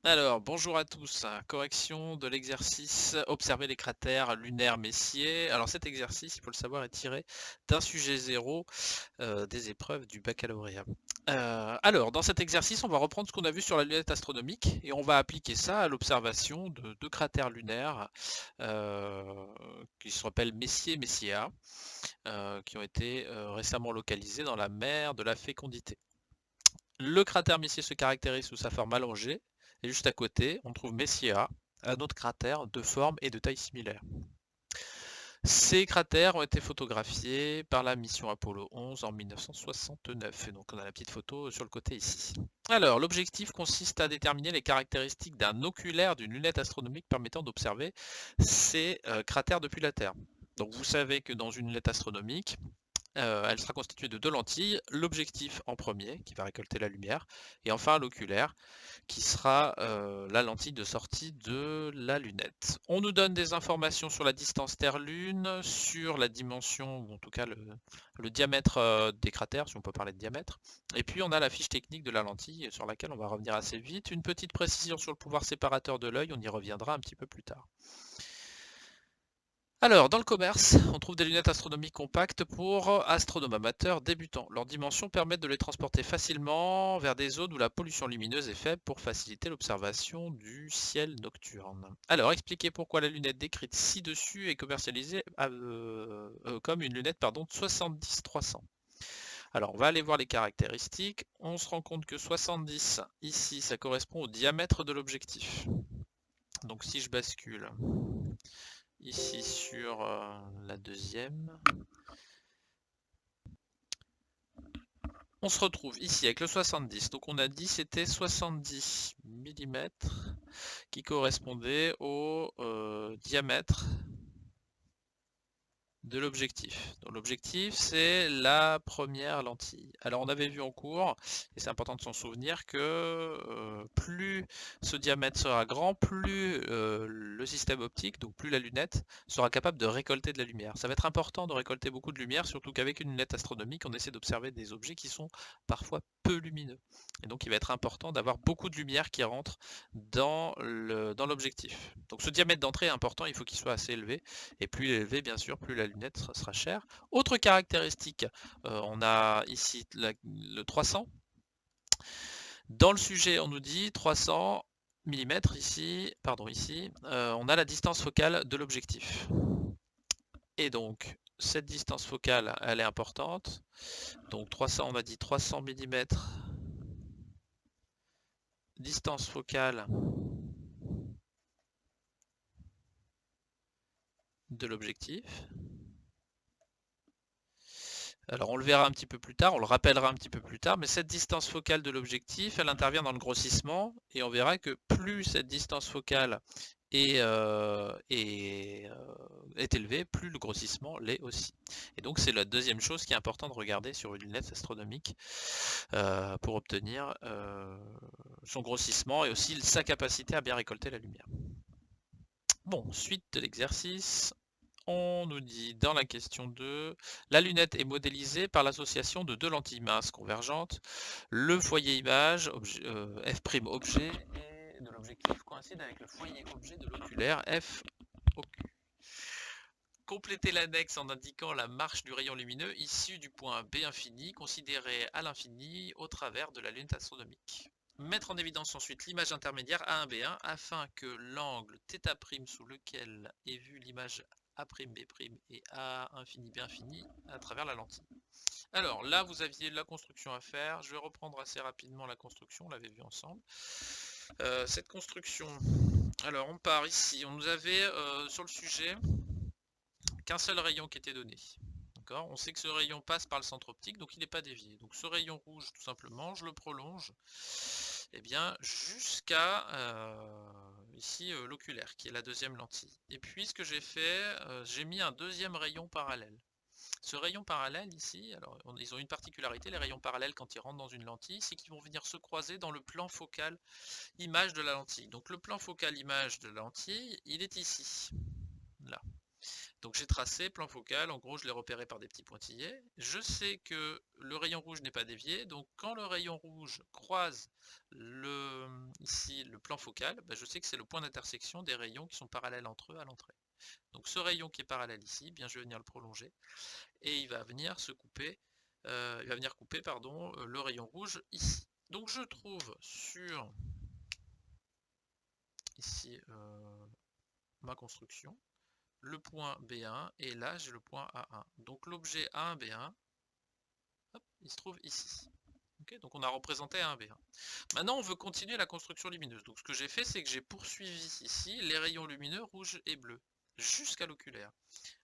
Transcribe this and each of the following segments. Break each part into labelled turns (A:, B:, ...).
A: Alors, bonjour à tous. Correction de l'exercice observer les cratères lunaires Messier. Alors cet exercice, il faut le savoir, est tiré d'un sujet zéro des épreuves du baccalauréat. Alors, dans cet exercice, on va reprendre ce qu'on a vu sur la lunette astronomique et on va appliquer ça à l'observation de deux cratères lunaires euh, qui se rappellent Messier et Messia, qui ont été récemment localisés dans la mer de la Fécondité. Le cratère Messier se caractérise sous sa forme allongée, et juste à côté, on trouve Messier, un autre cratère de forme et de taille similaire. Ces cratères ont été photographiés par la mission Apollo 11 en 1969, et donc on a la petite photo sur le côté ici. Alors, l'objectif consiste à déterminer les caractéristiques d'un oculaire d'une lunette astronomique permettant d'observer ces cratères depuis la Terre. Donc vous savez que dans une lunette astronomique, elle sera constituée de deux lentilles, l'objectif en premier, qui va récolter la lumière, et enfin l'oculaire, qui sera la lentille de sortie de la lunette. On nous donne des informations sur la distance Terre-Lune, sur la dimension, ou en tout cas le diamètre des cratères, si on peut parler de diamètre, et puis on a la fiche technique de la lentille, sur laquelle on va revenir assez vite. Une petite précision sur le pouvoir séparateur de l'œil, on y reviendra un petit peu plus tard. Alors, dans le commerce, on trouve des lunettes astronomiques compactes pour astronomes amateurs débutants. Leurs dimensions permettent de les transporter facilement vers des zones où la pollution lumineuse est faible pour faciliter l'observation du ciel nocturne. Alors, expliquez pourquoi la lunette décrite ci-dessus est commercialisée comme une lunette de 70-300. Alors, on va aller voir les caractéristiques. On se rend compte que 70, ici, ça correspond au diamètre de l'objectif. Donc, si je bascule ici sur la deuxième, on se retrouve ici avec le 70. Donc on a dit c'était 70 mm qui correspondait au diamètre de l'objectif. Donc l'objectif, c'est la première lentille. Alors on avait vu en cours, et c'est important de s'en souvenir, que plus ce diamètre sera grand, plus le système optique, donc plus la lunette, sera capable de récolter de la lumière. Ça va être important de récolter beaucoup de lumière, surtout qu'avec une lunette astronomique, on essaie d'observer des objets qui sont parfois peu lumineux. Et donc il va être important d'avoir beaucoup de lumière qui rentre dans l'objectif. Donc ce diamètre d'entrée est important, il faut qu'il soit assez élevé. Et plus il est élevé, bien sûr, plus la lunette sera chère. Autre caractéristique, on a ici le 300. Dans le sujet, on nous dit 300 mm ici, on a la distance focale de l'objectif. Et donc, cette distance focale, elle est importante. Donc 300, on a dit 300 mm, distance focale de l'objectif. Alors on le verra un petit peu plus tard, on le rappellera un petit peu plus tard, mais cette distance focale de l'objectif, elle intervient dans le grossissement, et on verra que plus cette distance focale est élevée, plus le grossissement l'est aussi. Et donc c'est la deuxième chose qui est importante de regarder sur une lunette astronomique pour obtenir son grossissement et aussi sa capacité à bien récolter la lumière. Bon, suite de l'exercice. On nous dit dans la question 2, la lunette est modélisée par l'association de deux lentilles minces convergentes. Le foyer image, F' objet, et de l'objectif coïncide avec le foyer objet de l'oculaire F au Q. Complétez l'annexe en indiquant la marche du rayon lumineux issu du point B infini, considéré à l'infini au travers de la lunette astronomique. Mettre en évidence ensuite l'image intermédiaire A1B1 afin que l'angle θ' sous lequel est vue l'image A'B' et A infini B infini à travers la lentille. Alors là, vous aviez la construction à faire. Je vais reprendre assez rapidement la construction, on l'avait vu ensemble. Cette construction, alors on part ici. On nous avait sur le sujet qu'un seul rayon qui était donné. On sait que ce rayon passe par le centre optique, donc il n'est pas dévié. Donc ce rayon rouge, tout simplement, je le prolonge jusqu'à ici l'oculaire, qui est la deuxième lentille. Et puis ce que j'ai fait, j'ai mis un deuxième rayon parallèle. Ce rayon parallèle ici, alors ils ont une particularité, les rayons parallèles quand ils rentrent dans une lentille, c'est qu'ils vont venir se croiser dans le plan focal image de la lentille. Donc le plan focal image de la lentille, il est ici, là. Donc j'ai tracé plan focal, en gros je l'ai repéré par des petits pointillés. Je sais que le rayon rouge n'est pas dévié, donc quand le rayon rouge croise ici le plan focal, bah, je sais que c'est le point d'intersection des rayons qui sont parallèles entre eux à l'entrée. Donc ce rayon qui est parallèle ici, bien je vais venir le prolonger, et il va venir se couper, il va venir couper pardon, le rayon rouge ici. Donc je trouve sur ici ma construction le point B1 et là j'ai le point A1. Donc l'objet A1B1, hop, il se trouve ici. Okay, donc on a représenté A1B1. Maintenant on veut continuer la construction lumineuse. Donc ce que j'ai fait, c'est que j'ai poursuivi ici les rayons lumineux rouge et bleu jusqu'à l'oculaire.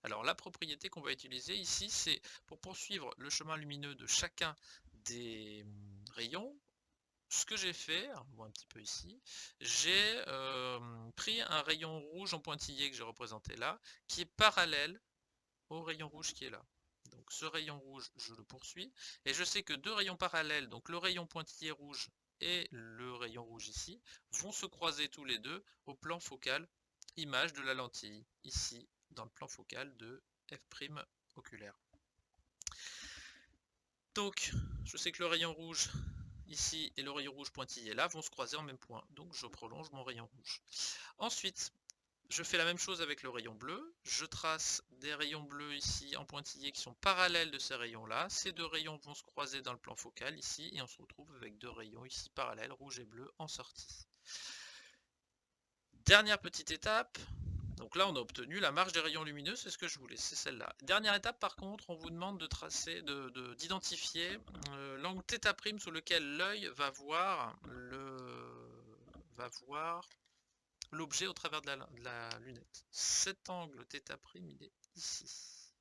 A: Alors la propriété qu'on va utiliser ici, c'est pour poursuivre le chemin lumineux de chacun des rayons. Ce que j'ai fait, on voit un petit peu ici, j'ai pris un rayon rouge en pointillé que j'ai représenté là, qui est parallèle au rayon rouge qui est là. Donc ce rayon rouge, je le poursuis, et je sais que deux rayons parallèles, donc le rayon pointillé rouge et le rayon rouge ici, vont se croiser tous les deux au plan focal, image de la lentille, ici, dans le plan focal de f' oculaire. Donc, je sais que le rayon rouge ici et le rayon rouge pointillé là vont se croiser en même point, donc je prolonge mon rayon rouge. Ensuite, je fais la même chose avec le rayon bleu, je trace des rayons bleus ici en pointillé qui sont parallèles de ces rayons là, ces deux rayons vont se croiser dans le plan focal ici et on se retrouve avec deux rayons ici parallèles, rouge et bleu en sortie. Dernière petite étape, donc là on a obtenu la marge des rayons lumineux, c'est ce que je voulais, c'est celle-là. Dernière étape par contre, on vous demande de tracer, d'identifier l'angle θ' sous lequel l'œil va voir l'objet au travers de la lunette. Cet angle θ', il est ici.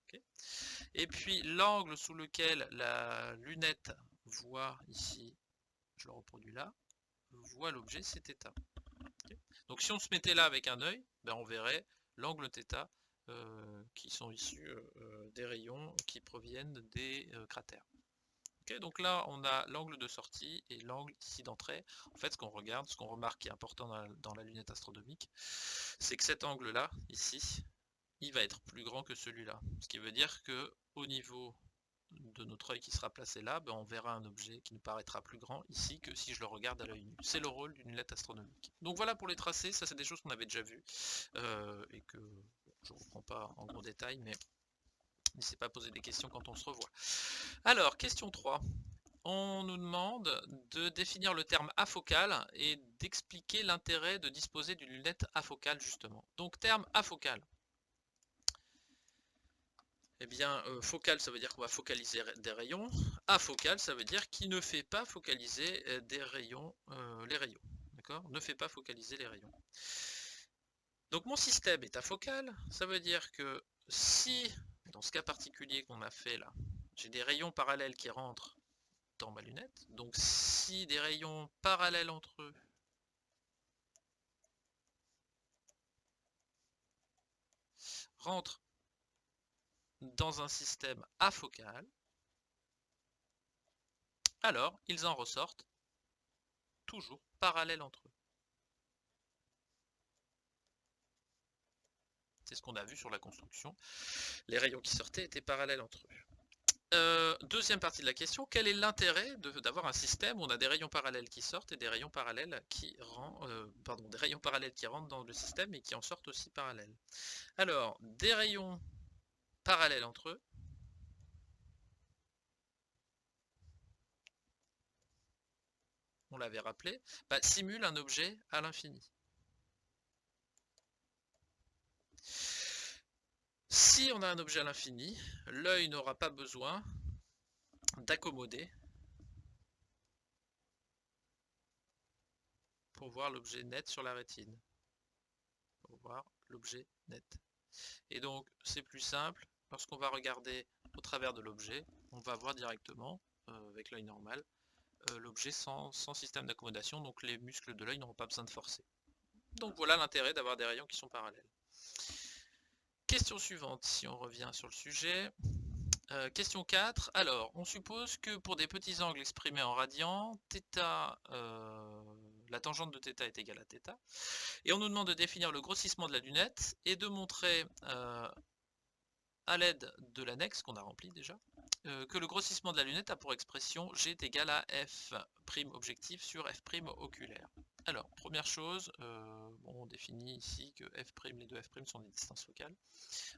A: Okay. Et puis l'angle sous lequel la lunette voit ici, je le reproduis là, voit l'objet, c'est θ. Okay. Donc si on se mettait là avec un œil, ben on verrait l'angle θ qui sont issus des rayons qui proviennent des cratères. Okay, donc là on a l'angle de sortie et l'angle ici d'entrée. En fait ce qu'on regarde, ce qu'on remarque qui est important dans la lunette astronomique, c'est que cet angle là, ici, il va être plus grand que celui-là. Ce qui veut dire que au niveau de notre œil qui sera placé là, ben on verra un objet qui nous paraîtra plus grand ici que si je le regarde à l'œil nu. C'est le rôle d'une lunette astronomique. Donc voilà pour les tracés, ça c'est des choses qu'on avait déjà vues et que je ne reprends pas en gros détail, mais n'hésitez pas à poser des questions quand on se revoit. Alors, question 3. On nous demande de définir le terme afocal et d'expliquer l'intérêt de disposer d'une lunette afocale justement. Donc terme afocal. Eh bien, focal, ça veut dire qu'on va focaliser des rayons. Afocal, ça veut dire qu'il ne fait pas focaliser des rayons, les rayons. D'accord ? Ne fait pas focaliser les rayons. Donc mon système est afocal, ça veut dire que si, dans ce cas particulier qu'on a fait là, j'ai des rayons parallèles qui rentrent dans ma lunette, donc si des rayons parallèles entre eux rentrent dans un système afocal, alors ils en ressortent toujours parallèles entre eux. C'est ce qu'on a vu sur la construction. Les rayons qui sortaient étaient parallèles entre eux. Deuxième partie de la question, quel est l'intérêt d'avoir un système où on a des rayons parallèles qui sortent et des rayons parallèles qui rentrent dans le système et qui en sortent aussi parallèles? Alors, des rayons parallèles entre eux, on l'avait rappelé, simule un objet à l'infini. Si on a un objet à l'infini, l'œil n'aura pas besoin d'accommoder pour voir l'objet net sur la rétine. Pour voir l'objet net. Et donc c'est plus simple, lorsqu'on va regarder au travers de l'objet, on va voir directement, avec l'œil normal, l'objet sans système d'accommodation, donc les muscles de l'œil n'auront pas besoin de forcer. Donc voilà l'intérêt d'avoir des rayons qui sont parallèles. Question suivante, si on revient sur le sujet. Question 4. Alors, on suppose que pour des petits angles exprimés en radians, θ, la tangente de θ est égale à θ. Et on nous demande de définir le grossissement de la lunette et de montrer à l'aide de l'annexe qu'on a rempli déjà, que le grossissement de la lunette a pour expression G est égal à F' objectif sur F' oculaire. Alors, première chose, on définit ici que F', les deux F' sont des distances focales.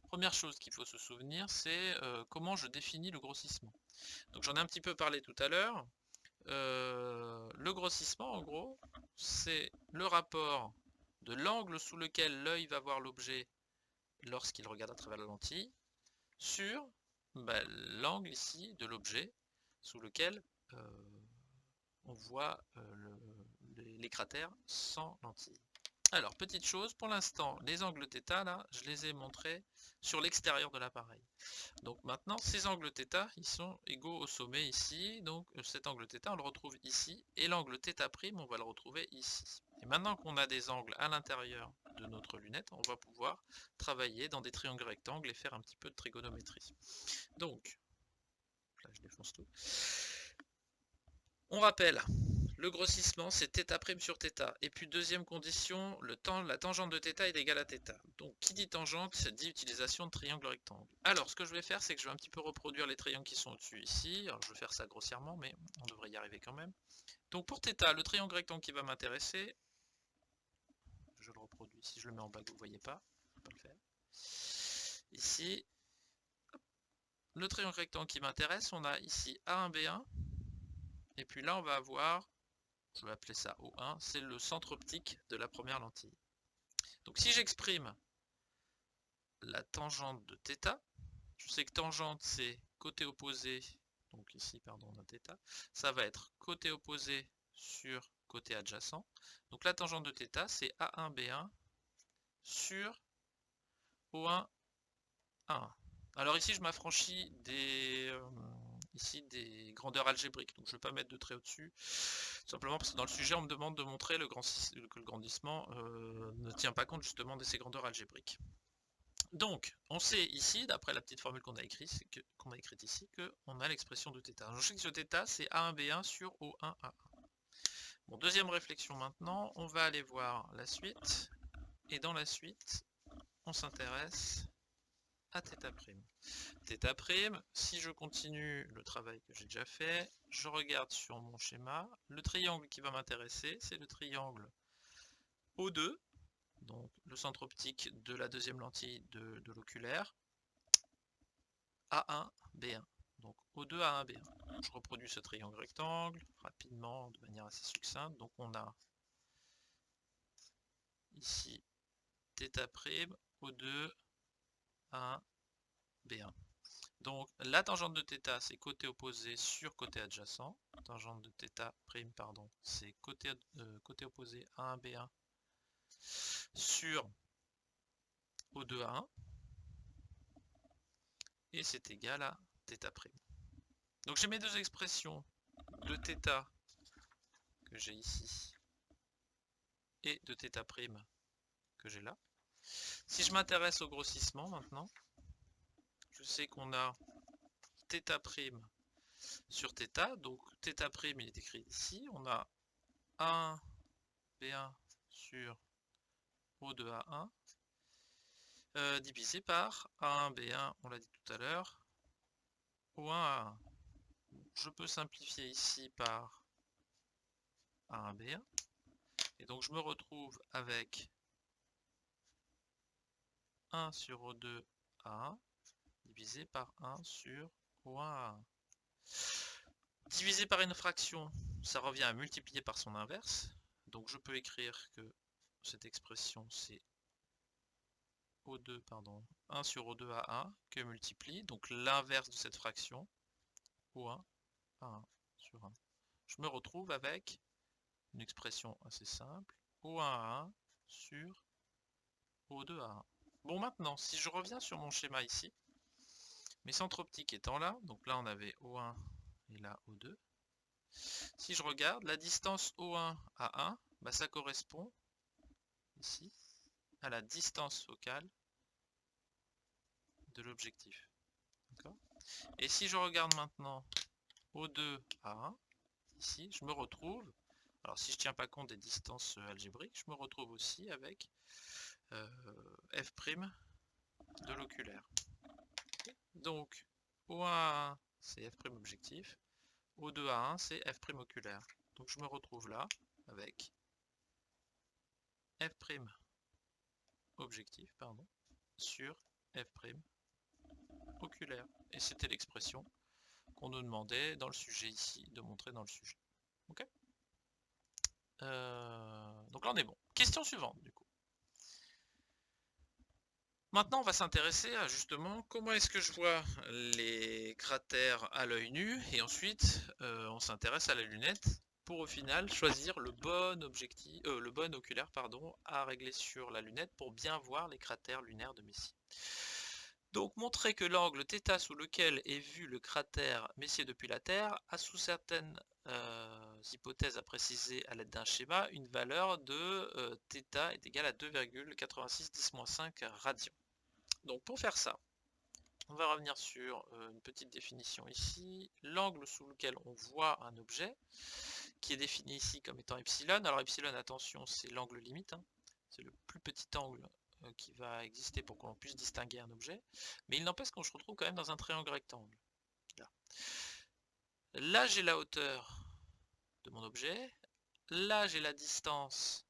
A: Première chose qu'il faut se souvenir, c'est comment je définis le grossissement. Donc j'en ai un petit peu parlé tout à l'heure. Le grossissement, en gros, c'est le rapport de l'angle sous lequel l'œil va voir l'objet lorsqu'il regarde à travers la lentille, sur l'angle ici de l'objet sous lequel on voit les cratères sans lentille. Alors, petite chose, pour l'instant, les angles θ, là, je les ai montrés sur l'extérieur de l'appareil. Donc maintenant, ces angles θ, ils sont égaux au sommet ici, donc cet angle θ, on le retrouve ici, et l'angle θ', on va le retrouver ici. Et maintenant qu'on a des angles à l'intérieur de notre lunette, on va pouvoir travailler dans des triangles rectangles et faire un petit peu de trigonométrie. Donc, là je défonce tout. On rappelle, le grossissement c'est θ' sur θ. Et puis deuxième condition, la tangente de θ est égale à θ. Donc qui dit tangente dit utilisation de triangle rectangle. Alors ce que je vais faire, c'est que je vais un petit peu reproduire les triangles qui sont au-dessus ici. Alors je vais faire ça grossièrement, mais on devrait y arriver quand même. Donc pour θ, le triangle rectangle qui va m'intéresser, je le reproduis. Si je le mets en bas, vous ne voyez pas. Je vais pas le faire. Ici, le triangle rectangle qui m'intéresse, on a ici A1, B1. Et puis là, on va avoir, je vais appeler ça O1, c'est le centre optique de la première lentille. Donc si j'exprime la tangente de θ, je sais que tangente c'est côté opposé, donc ici, pardon, on a θ, ça va être côté opposé sur côté adjacent. Donc la tangente de θ, c'est A1, B1 sur O1, A1. Alors ici, je m'affranchis des grandeurs algébriques, donc je ne vais pas mettre de trait au-dessus, simplement parce que dans le sujet, on me demande de montrer que le grandissement ne tient pas compte justement de ces grandeurs algébriques. Donc, on sait ici, d'après la petite formule qu'on a écrite ici, qu'on a l'expression de θ. Je sais que ce θ, c'est A1, B1 sur O1, A1. Bon, deuxième réflexion maintenant, on va aller voir la suite, et dans la suite, on s'intéresse à θ'. θ', si je continue le travail que j'ai déjà fait, je regarde sur mon schéma, le triangle qui va m'intéresser, c'est le triangle O2, donc le centre optique de la deuxième lentille de l'oculaire, A1, B1. Donc O2, A1, B1. Je reproduis ce triangle rectangle rapidement, de manière assez succincte. Donc on a ici θ', O2, A1, B1. Donc la tangente de θ, c'est côté opposé sur côté adjacent. Tangente de θ', pardon, c'est côté opposé A1, B1 sur O2, A1. Et c'est égal à θ'. Donc j'ai mes deux expressions de θ que j'ai ici et de θ' que j'ai là. Si je m'intéresse au grossissement maintenant, je sais qu'on a θ' sur θ, donc θ' il est écrit ici, on a 1 B1 sur O2A1 divisé par A1 B1, on l'a dit tout à l'heure, O1A1. Je peux simplifier ici par A1 B1, et donc je me retrouve avec 1 sur O2 A1 divisé par 1 sur O1 A1. Divisé par une fraction, ça revient à multiplier par son inverse. Donc je peux écrire que cette expression c'est O2, pardon, 1 sur O2 A1 que multiplie, donc l'inverse de cette fraction, O1 A1 sur 1. Je me retrouve avec une expression assez simple, O1 A1 sur O2 A1. Bon, maintenant, si je reviens sur mon schéma ici, mes centres optiques étant là, donc là on avait O1 et là O2. Si je regarde, la distance O1 à 1, bah, ça correspond ici à la distance focale de l'objectif. Et si je regarde maintenant O2 à 1, ici, je me retrouve Alors si je tiens pas compte des distances algébriques, je me retrouve aussi avec f' de l'oculaire. Donc O1 c'est f' objectif, O2A1 c'est f' oculaire. Donc je me retrouve là avec f' objectif sur f' oculaire. Et c'était l'expression qu'on nous demandait dans le sujet ici, de montrer dans le sujet. Ok. Donc là on est bon. Question suivante du coup. Maintenant on va s'intéresser à justement comment est-ce que je vois les cratères à l'œil nu, et ensuite on s'intéresse à la lunette pour au final choisir le bon objectif, le bon oculaire à régler sur la lunette pour bien voir les cratères lunaires de Messier. Donc montrer que l'angle θ sous lequel est vu le cratère Messier depuis la Terre a sous certaines hypothèses à préciser à l'aide d'un schéma une valeur de θ est égale à 2,86 10-5 radians. Donc pour faire ça, on va revenir sur une petite définition ici. L'angle sous lequel on voit un objet, qui est défini ici comme étant epsilon. Alors epsilon, attention, c'est l'angle limite, hein. C'est le plus petit angle qui va exister pour qu'on puisse distinguer un objet. Mais il n'empêche qu'on se retrouve quand même dans un triangle rectangle. Là j'ai la hauteur de mon objet. Là j'ai la distance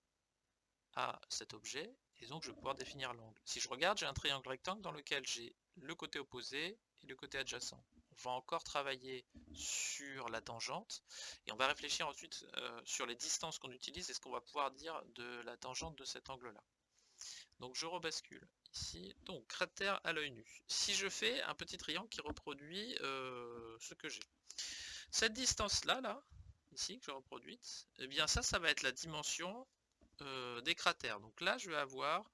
A: à cet objet. Et donc je vais pouvoir définir l'angle. Si je regarde, j'ai un triangle rectangle dans lequel j'ai le côté opposé et le côté adjacent. On va encore travailler sur la tangente et on va réfléchir ensuite sur les distances qu'on utilise et ce qu'on va pouvoir dire de la tangente de cet angle-là. Donc je rebascule ici. Donc cratère à l'œil nu. Si je fais un petit triangle qui reproduit ce que j'ai. Cette distance-là, ici, que j'ai reproduite, eh bien ça va être la dimension des cratères. Donc là, je vais avoir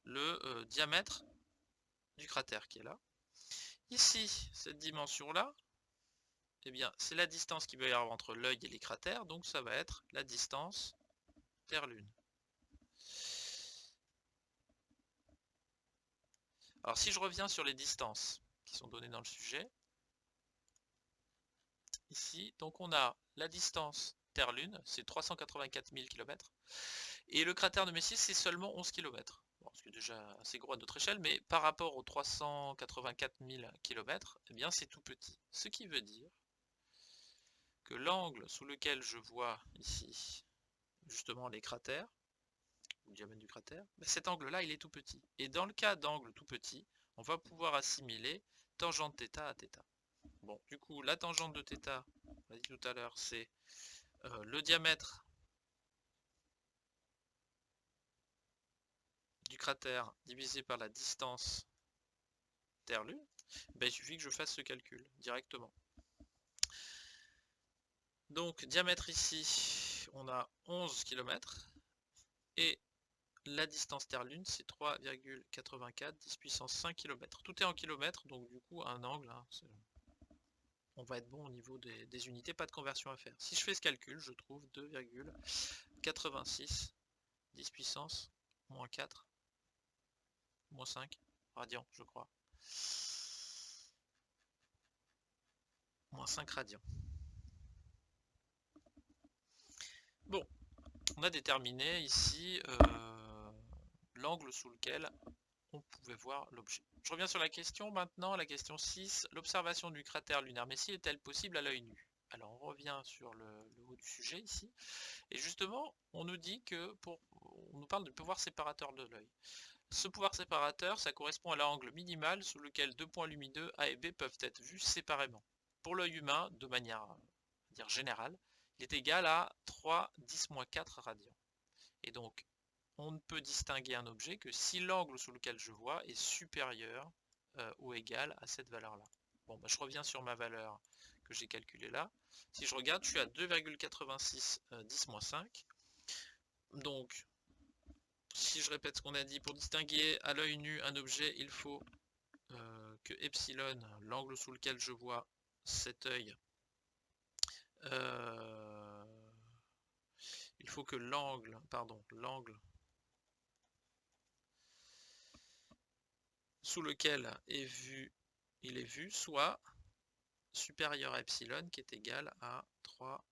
A: le diamètre du cratère qui est là. Ici, cette dimension-là, eh bien, c'est la distance qu'il va y avoir entre l'œil et les cratères, donc ça va être la distance Terre-Lune. Alors si je reviens sur les distances qui sont données dans le sujet, ici, donc on a la distance Terre-Lune, c'est 384 000 km, et le cratère de Messier, c'est seulement 11 km. Bon, ce qui est déjà assez gros à notre échelle, mais par rapport aux 384 000 km, eh bien c'est tout petit. Ce qui veut dire que l'angle sous lequel je vois ici justement les cratères, ou le diamètre du cratère, cet angle-là, il est tout petit. Et dans le cas d'angle tout petit, on va pouvoir assimiler tangente θ à θ. Bon, du coup, la tangente de θ, on l'a dit tout à l'heure, c'est le diamètre du cratère divisé par la distance Terre-Lune. Ben, il suffit que je fasse ce calcul directement. Donc, diamètre ici, on a 11 km. Et la distance Terre-Lune, c'est 3,84 10 puissance 5 km. Tout est en kilomètres, donc du coup, un angle, hein, on va être bon au niveau des unités, pas de conversion à faire. Si je fais ce calcul, je trouve 2,86 10 puissance moins 4, moins 5 radians, je crois. Moins 5 radians. Bon, on a déterminé ici l'angle sous lequel on pouvait voir l'objet. Je reviens sur la question maintenant, la question 6. L'observation du cratère lunaire Messier est-elle possible à l'œil nu? Alors on revient sur le haut du sujet ici. Et justement, on nous dit que on nous parle du pouvoir séparateur de l'œil. Ce pouvoir séparateur, ça correspond à l'angle minimal sous lequel deux points lumineux A et B peuvent être vus séparément. Pour l'œil humain, de manière générale, il est égal à 3 10-4 radians. Et donc, on ne peut distinguer un objet que si l'angle sous lequel je vois est supérieur ou égal à cette valeur-là. Bon, bah, je reviens sur ma valeur que j'ai calculée là. Si je regarde, je suis à 2,86 10-5. Donc, si je répète ce qu'on a dit, pour distinguer à l'œil nu un objet, il faut que epsilon, l'angle sous lequel je vois cet œil, il faut que l'angle sous lequel il est vu soit supérieur à epsilon qui est égal à 3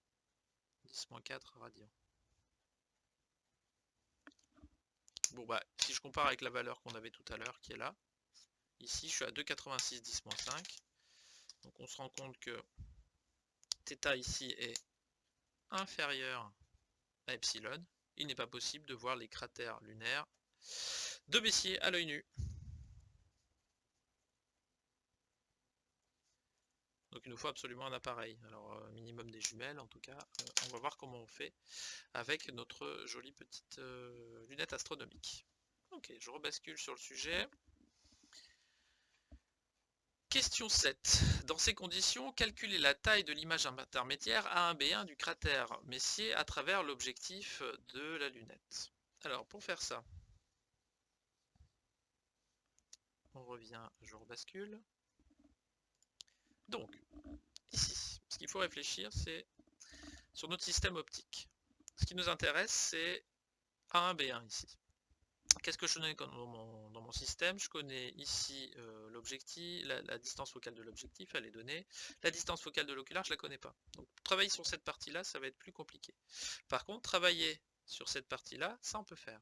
A: 10-4 radians. Bon bah, si je compare avec la valeur qu'on avait tout à l'heure, qui est là, ici je suis à 2,86 10-5. Donc on se rend compte que θ ici est inférieur à epsilon. Il n'est pas possible de voir les cratères lunaires de Messier à l'œil nu. Donc il nous faut absolument un appareil. Alors minimum des jumelles en tout cas. On va voir comment on fait avec notre jolie petite lunette astronomique. Ok, je rebascule sur le sujet. Question 7. Dans ces conditions, calculez la taille de l'image intermédiaire A1B1 du cratère Messier à travers l'objectif de la lunette. Alors pour faire ça, on revient, je rebascule. Donc, ici, ce qu'il faut réfléchir, c'est sur notre système optique. Ce qui nous intéresse, c'est A1B1 ici. Qu'est-ce que je connais dans mon système? Je connais ici l'objectif, la distance focale de l'objectif, elle est donnée. La distance focale de l'oculaire, je ne la connais pas. Donc travailler sur cette partie-là, ça va être plus compliqué. Par contre, travailler sur cette partie-là, ça on peut faire.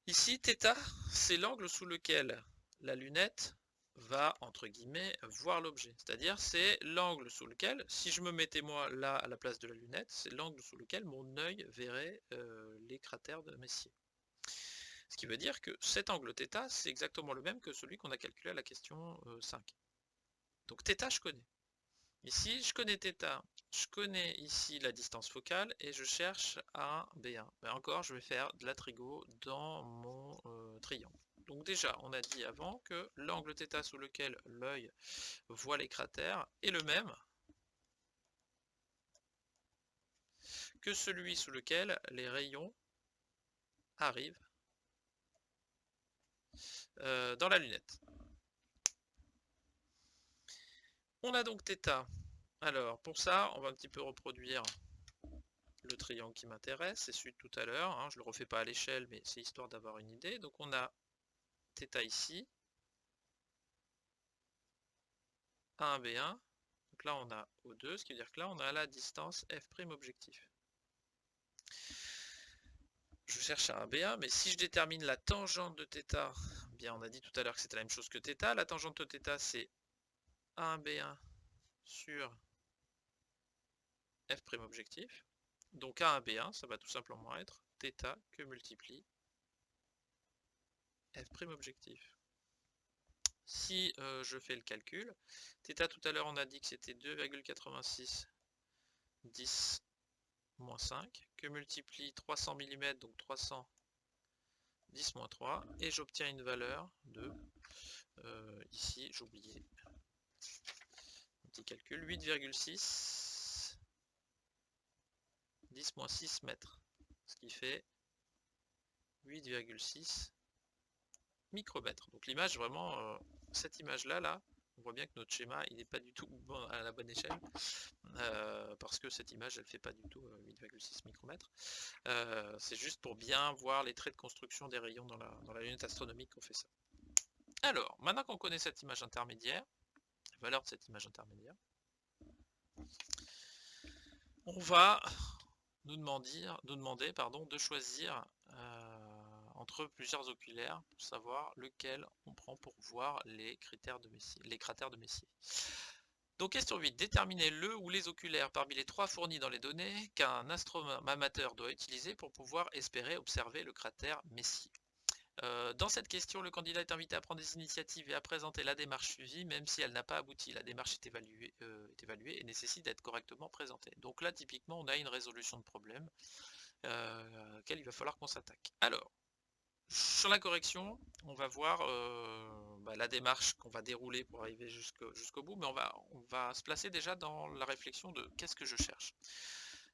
A: Ici, θ, c'est l'angle sous lequel la lunette va, entre guillemets, voir l'objet. C'est-à-dire, c'est l'angle sous lequel, si je me mettais moi là à la place de la lunette, c'est l'angle sous lequel mon œil verrait les cratères de Messier. Ce qui veut dire que cet angle θ, c'est exactement le même que celui qu'on a calculé à la question 5. Donc θ, je connais. Ici, je connais θ, je connais ici la distance focale et je cherche un B1. Ben encore, je vais faire de la trigo dans mon triangle. Donc déjà, on a dit avant que l'angle θ sous lequel l'œil voit les cratères est le même que celui sous lequel les rayons arrivent dans la lunette. On a donc θ. Alors, pour ça, on va un petit peu reproduire le triangle qui m'intéresse, c'est celui de tout à l'heure, hein, je ne le refais pas à l'échelle, mais c'est histoire d'avoir une idée. Donc on a θ ici, A1, B1, donc là on a O2, ce qui veut dire que là on a la distance F' objectif. Je cherche un B1, mais si je détermine la tangente de θ, bien on a dit tout à l'heure que c'était la même chose que θ, la tangente de θ c'est A1, B1 sur F' objectif, donc A1, B1, ça va tout simplement être θ que multiplie F' objectif. Si je fais le calcul, θ tout à l'heure on a dit que c'était 2,86 10 moins 5, que multiplie 300 mm, donc 300 10 moins 3, et j'obtiens une valeur de, ici j'ai oublié, un petit calcul, 8,6 10 moins 6 mètres, ce qui fait 8,6 micromètres. Donc l'image vraiment, cette image là, on voit bien que notre schéma il n'est pas du tout bon à la bonne échelle, parce que cette image elle fait pas du tout 8,6 micromètres. C'est juste pour bien voir les traits de construction des rayons dans la lunette astronomique qu'on fait ça. Alors, maintenant qu'on connaît cette image intermédiaire, la valeur de cette image intermédiaire, on va nous demander de choisir entre plusieurs oculaires pour savoir lequel on prend pour voir les cratères de Messier. Donc question 8, déterminez le ou les oculaires parmi les 3 fournis dans les données qu'un astronome amateur doit utiliser pour pouvoir espérer observer le cratère Messier. Dans cette question, le candidat est invité à prendre des initiatives et à présenter la démarche suivie, même si elle n'a pas abouti. La démarche est évaluée et nécessite d'être correctement présentée. Donc là, typiquement, on a une résolution de problème auquel il va falloir qu'on s'attaque. Alors, sur la correction, on va voir la démarche qu'on va dérouler pour arriver jusqu'au bout, mais on va se placer déjà dans la réflexion de qu'est-ce que je cherche.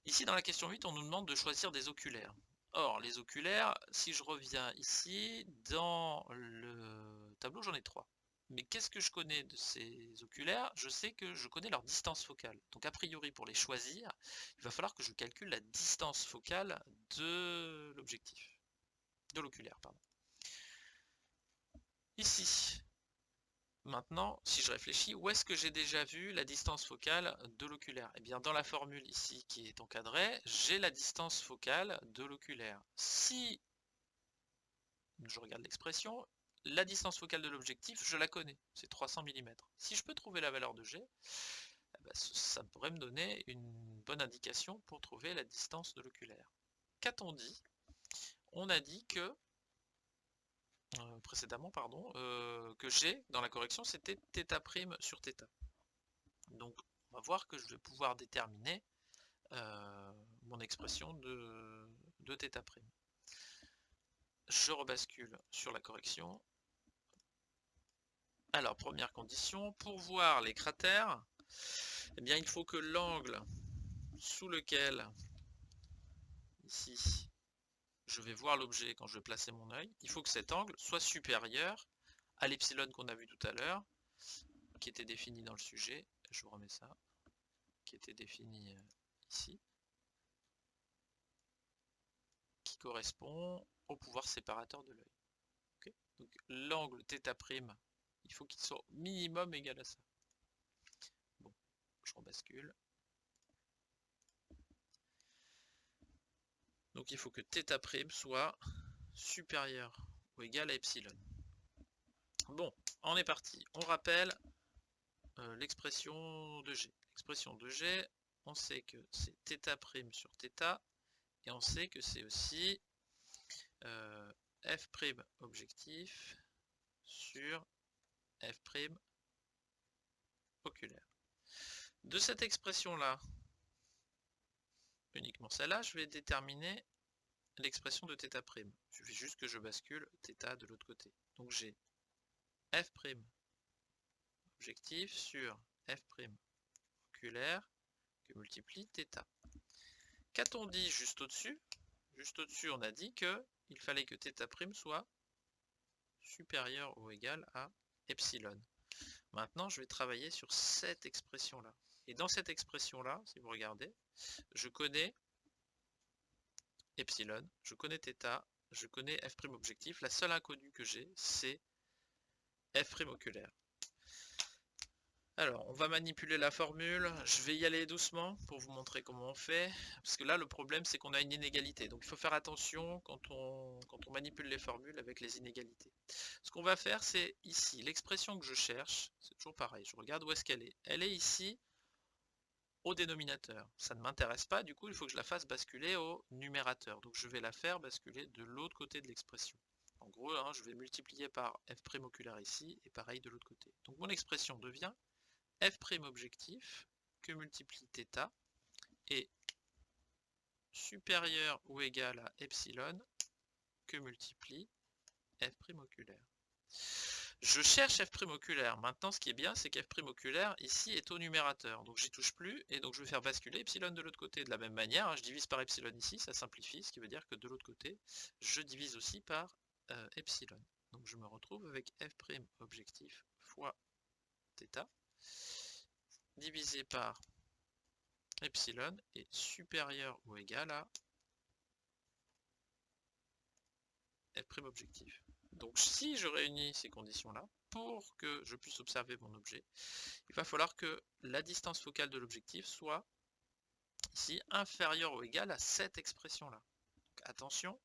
A: Ici, dans la question 8, on nous demande de choisir des oculaires. Or, les oculaires, si je reviens ici, dans le tableau, j'en ai 3. Mais qu'est-ce que je connais de ces oculaires? Je sais que je connais leur distance focale. Donc, a priori, pour les choisir, il va falloir que je calcule la distance focale de l'objectif. De l'oculaire, pardon. Ici, Maintenant, si je réfléchis, où est-ce que j'ai déjà vu la distance focale de l'oculaire? Eh bien, dans la formule ici qui est encadrée, j'ai la distance focale de l'oculaire. Si je regarde l'expression, la distance focale de l'objectif, je la connais, c'est 300 mm. Si je peux trouver la valeur de G, eh ben, ça pourrait me donner une bonne indication pour trouver la distance de l'oculaire. Qu'a-t-on dit? On a dit que précédemment, pardon, que G dans la correction c'était θ' sur θ. Donc on va voir que je vais pouvoir déterminer mon expression de θ'. Je rebascule sur la correction. Alors première condition, pour voir les cratères, eh bien il faut que l'angle sous lequel ici je vais voir l'objet quand je vais placer mon œil, il faut que cet angle soit supérieur à l'epsilon qu'on a vu tout à l'heure, qui était défini dans le sujet. Je vous remets ça, qui était défini ici, qui correspond au pouvoir séparateur de l'œil. Okay, donc l'angle θ', il faut qu'il soit au minimum égal à ça. Bon, je rebascule. Donc il faut que θ' soit supérieur ou égal à epsilon. Bon, on est parti. On rappelle l'expression de G. L'expression de G, on sait que c'est θ' sur θ, et on sait que c'est aussi f' objectif sur f' oculaire. De cette expression-là, uniquement celle-là, je vais déterminer l'expression de θ'. Il suffit juste que je bascule θ de l'autre côté. Donc j'ai f' objectif sur f' oculaire que multiplie θ. Qu'a-t-on dit juste au-dessus? Juste au-dessus, on a dit qu'il fallait que θ' soit supérieur ou égal à epsilon. Maintenant, je vais travailler sur cette expression-là. Et dans cette expression-là, si vous regardez, je connais epsilon, je connais θ, je connais f' objectif. La seule inconnue que j'ai, c'est f' oculaire. Alors, on va manipuler la formule. Je vais y aller doucement pour vous montrer comment on fait. Parce que là, le problème, c'est qu'on a une inégalité. Donc, il faut faire attention quand on manipule les formules avec les inégalités. Ce qu'on va faire, c'est ici, l'expression que je cherche, c'est toujours pareil. Je regarde où est-ce qu'elle est. Elle est ici, au dénominateur. Ça ne m'intéresse pas, du coup, il faut que je la fasse basculer au numérateur. Donc, je vais la faire basculer de l'autre côté de l'expression. En gros, hein, je vais multiplier par f' oculaire ici, et pareil de l'autre côté. Donc, mon expression devient f' objectif que multiplie θ est supérieur ou égal à epsilon que multiplie f' oculaire. Je cherche f' oculaire. Maintenant, ce qui est bien, c'est qu'f' oculaire ici est au numérateur. Donc j'y touche plus et donc je vais faire basculer epsilon de l'autre côté. De la même manière, hein, je divise par epsilon ici, ça simplifie, ce qui veut dire que de l'autre côté, je divise aussi par epsilon. Donc je me retrouve avec f' objectif fois θ divisé par epsilon est supérieur ou égal à f' objectif. Donc si je réunis ces conditions-là, pour que je puisse observer mon objet, il va falloir que la distance focale de l'objectif soit ici inférieure ou égale à cette expression-là. Attention,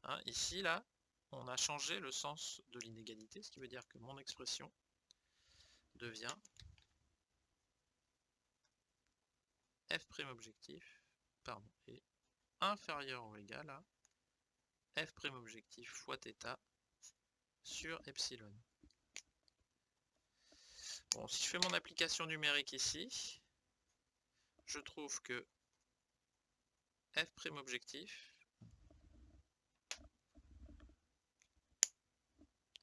A: hein, ici, là, on a changé le sens de l'inégalité, ce qui veut dire que mon expression devient f' objectif, pardon, est inférieur ou égal à f' objectif fois θ sur epsilon. Bon, si je fais mon application numérique ici, je trouve que f' objectif,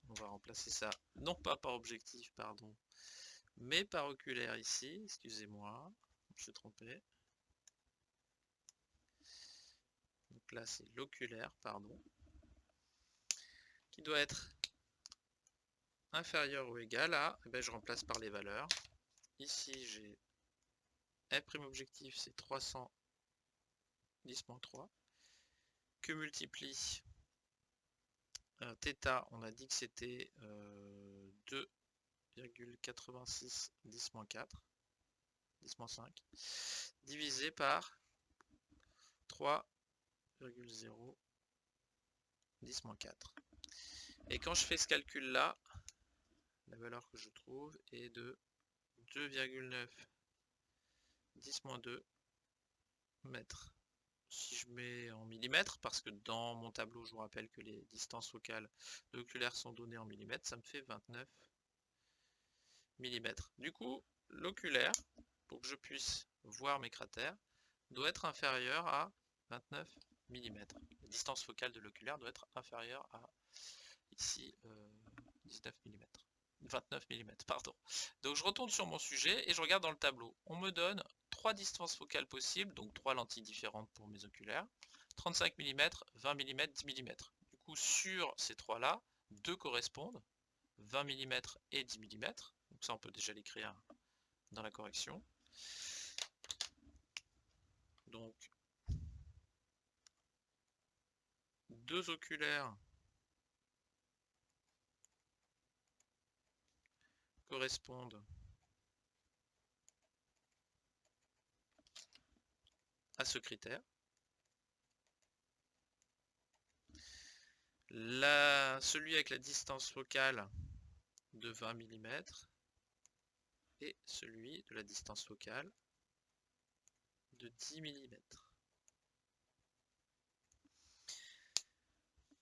A: on va remplacer ça, non pas par objectif, pardon, mais par oculaire ici, excusez-moi, je me suis trompé. Donc là c'est l'oculaire, pardon, qui doit être inférieur ou égal à, eh bien, je remplace par les valeurs. Ici j'ai f' objectif c'est 310-3, que multiplie θ, on a dit que c'était 2 0,86 10-4, 10-5, divisé par 3,0 10-4. Et quand je fais ce calcul-là, la valeur que je trouve est de 2,9 10-2 mètres. Si je mets en millimètres, parce que dans mon tableau, je vous rappelle que les distances focales de l'oculaire sont données en millimètres, ça me fait 29 mm. Du coup, l'oculaire, pour que je puisse voir mes cratères, doit être inférieur à 29 mm. La distance focale de l'oculaire doit être inférieure à, ici, 19 mm. 29 mm, pardon. Donc je retourne sur mon sujet et je regarde dans le tableau. On me donne 3 distances focales possibles, donc 3 lentilles différentes pour mes oculaires. 35 mm, 20 mm, 10 mm. Du coup, sur ces 3-là, 2 correspondent, 20 mm et 10 mm. Donc ça, on peut déjà l'écrire dans la correction. Donc, 2 oculaires correspondent à ce critère. Celui avec la distance focale de 20 mm et celui de la distance focale de 10 mm.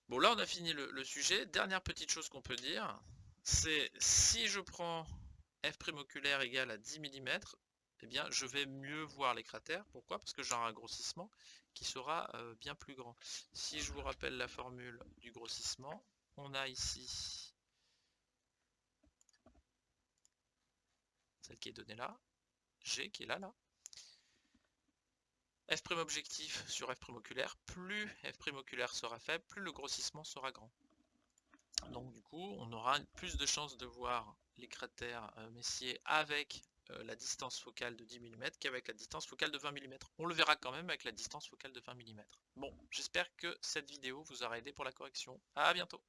A: Bon, là on a fini le sujet. Dernière petite chose qu'on peut dire, c'est si je prends f' oculaire égale à 10 mm, eh bien je vais mieux voir les cratères. Pourquoi? Parce que j'aurai un grossissement qui sera bien plus grand. Si je vous rappelle la formule du grossissement, on a ici celle qui est donnée là, G qui est là, f' objectif sur f' oculaire, plus f' oculaire sera faible, plus le grossissement sera grand. Donc du coup, on aura plus de chances de voir les cratères messiers avec la distance focale de 10 mm qu'avec la distance focale de 20 mm. On le verra quand même avec la distance focale de 20 mm. Bon, j'espère que cette vidéo vous aura aidé pour la correction. À bientôt!